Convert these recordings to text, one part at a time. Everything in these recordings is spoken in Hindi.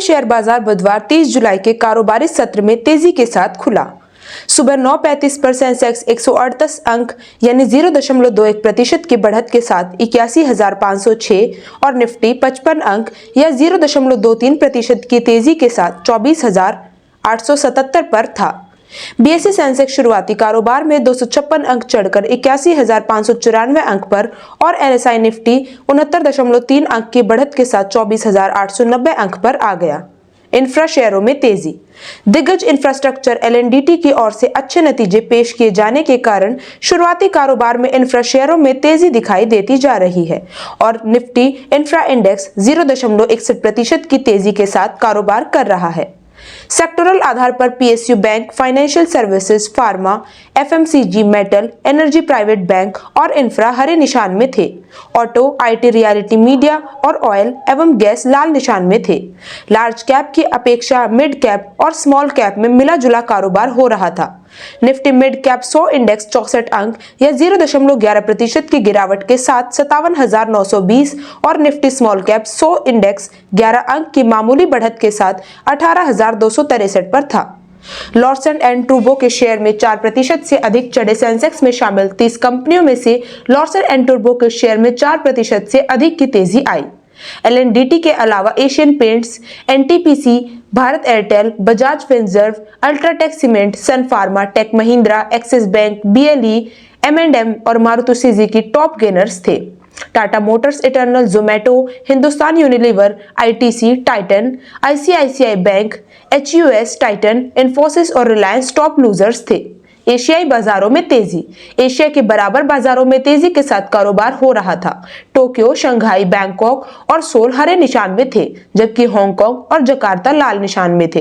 शेयर बाजार बुधवार 30 जुलाई के कारोबारी सत्र में तेजी के साथ खुला। सुबह 9:35 पर सेंसेक्स 138 अंक यानी 0.21% की बढ़त के साथ 81,506 और निफ्टी 55 अंक या 0.23% की तेजी के साथ 24,877 पर था। बीएसई सेंसेक्स शुरुआती कारोबार में 256 अंक चढ़कर 81,594 अंक पर और एनएसआई निफ्टी 69.3 अंक की बढ़त के साथ 24,890 अंक पर आ गया। इंफ्रा शेयरों में तेजी। दिग्गज इंफ्रास्ट्रक्चर एलएनडीटी की ओर से अच्छे नतीजे पेश किए जाने के कारण शुरुआती कारोबार में इंफ्रा शेयरों में तेजी दिखाई देती जा रही है और निफ्टी इंफ्रा इंडेक्स 0.61% की तेजी के साथ कारोबार कर रहा है। सेक्टोरल आधार पर PSU bank, financial services, pharma, FMCG, metal, energy, private bank और इंफ्रा हरे निशान में थे। ऑटो, आईटी, रियलिटी, मीडिया और ऑयल एवं गैस लाल निशान में थे। लार्ज कैप की अपेक्षा मिड कैप और स्मॉल कैप में मिला जुला कारोबार हो रहा था। निफ्टी मिड कैप 100 इंडेक्स 64 अंक या 0.11% की गिरावट के साथ 57,920 और निफ्टी स्मॉल कैप 100 इंडेक्स 11 अंक की मामूली बढ़त के साथ 18,263 पर था। लॉर्सन एंड टूब्रो के शेयर में 4% से अधिक चढ़े। सेंसेक्स में शामिल 30 कंपनियों में से लॉर्सन एंड टूब्रो के शेयर में 4% से अधिक की तेजी आई। एलएनडीटी के अलावा Asian Paints, NTPC, Bharat Airtel, Bajaj Finserv, UltraTech cement, Sun Pharma, Tech Mahindra, Axis bank, BLE, एम&एम और मारुति सुजुकी टॉप गेनर्स थे। Tata Motors, Eternal, Zomato, Hindustan Unilever, ITC, Titan, ICICI bank, HUS, Titan, Infosys और रिलायंस टॉप लूजर्स थे। एशियाई बाजारों में तेजी। एशिया के बराबर बाजारों में तेजी के साथ कारोबार हो रहा था। टोक्यो, शंघाई, बैंकॉक और सोल हरे निशान में थे, जबकि हांगकांग और जकार्ता लाल निशान में थे।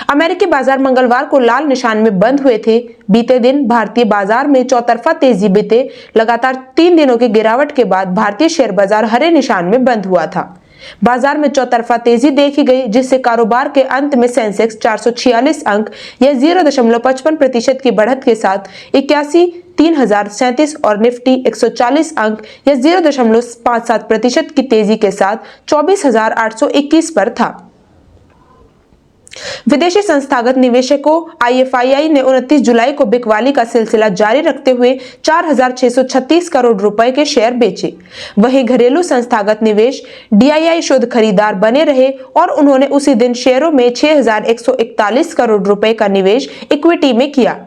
अमेरिकी बाजार मंगलवार को लाल निशान में बंद हुए थे। बीते दिन भारतीय बाजार में चौतरफा तेजी बीते लगातार 3 दिनों की गिरावट के बाद भारतीय शेयर बाजार हरे निशान में बंद हुआ था। बाजार में चौतरफा तेजी देखी गई, जिससे कारोबार के अंत में सेंसेक्स 446 अंक या 0.55% की बढ़त के साथ 81,337 और निफ्टी 140 अंक या 0.57% की तेजी के साथ 24,821 पर था। विदेशी संस्थागत निवेशकों आईएफआईआई ने 29 जुलाई को बिकवाली का सिलसिला जारी रखते हुए 4,636 करोड़ रुपए के शेयर बेचे। वहीं घरेलू संस्थागत निवेश डीआईआई शुद्ध खरीदार बने रहे और उन्होंने उसी दिन शेयरों में 6,141 करोड़ रुपए का निवेश इक्विटी में किया।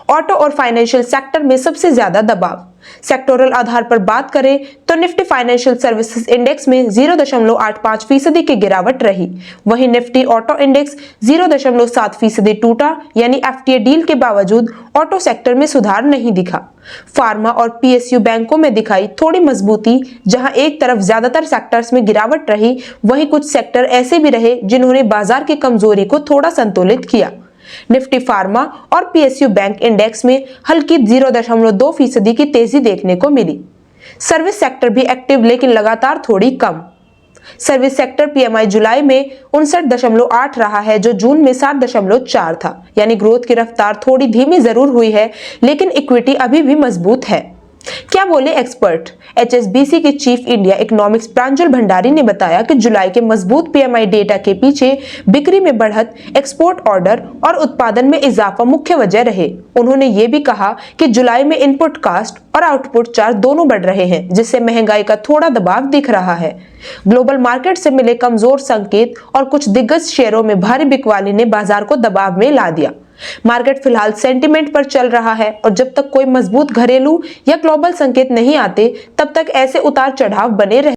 ऑटो और फाइनेंशियल सेक्टर में सबसे ज्यादा दबाव। सेक्टोरल आधार पर बात करें तो निफ्टी फाइनेंशियल सर्विसेज इंडेक्स में 0.85% की गिरावट रही। वहीं निफ्टी ऑटो इंडेक्स 0.7% टूटा, यानी एफटीए डील के बावजूद ऑटो सेक्टर में सुधार नहीं दिखा। फार्मा और पीएसयू बैंकों में दिखाई थोड़ी मजबूती। जहां एक तरफ ज्यादातर सेक्टर्स में गिरावट रही, वहीं कुछ सेक्टर ऐसे भी रहे जिन्होंने बाजार की कमजोरी को थोड़ा संतुलित किया। निफ्टी फार्मा और पीएसयू बैंक इंडेक्स में हल्की 0.2% की तेजी देखने को मिली। सर्विस सेक्टर भी एक्टिव, लेकिन लगातार थोड़ी कम। सर्विस सेक्टर पीएमआई जुलाई में 59.8 रहा है, जो जून में 7.4 था, यानी ग्रोथ की रफ्तार थोड़ी धीमी जरूर हुई है, लेकिन इक्विटी अभी भी मजबूत है। क्या बोले एक्सपर्ट? एचएसबीसी के चीफ इंडिया इकोनॉमिक्स प्रांजल भंडारी ने बताया कि जुलाई के मजबूत पीएमआई डेटा के पीछे बिक्री में बढ़त, एक्सपोर्ट ऑर्डर और उत्पादन में इजाफा मुख्य वजह रहे। उन्होंने ये भी कहा कि जुलाई में इनपुट कास्ट और आउटपुट चार्ज दोनों बढ़ रहे हैं, जिससे महंगाई का थोड़ा दबाव दिख रहा है। ग्लोबल मार्केट से मिले कमजोर संकेत और कुछ दिग्गज शेयरों में भारी बिकवाली ने बाजार को दबाव में ला दिया। मार्केट फिलहाल सेंटीमेंट पर चल रहा है और जब तक कोई मजबूत घरेलू या ग्लोबल संकेत नहीं आते, तब तक ऐसे उतार चढ़ाव बने रहे।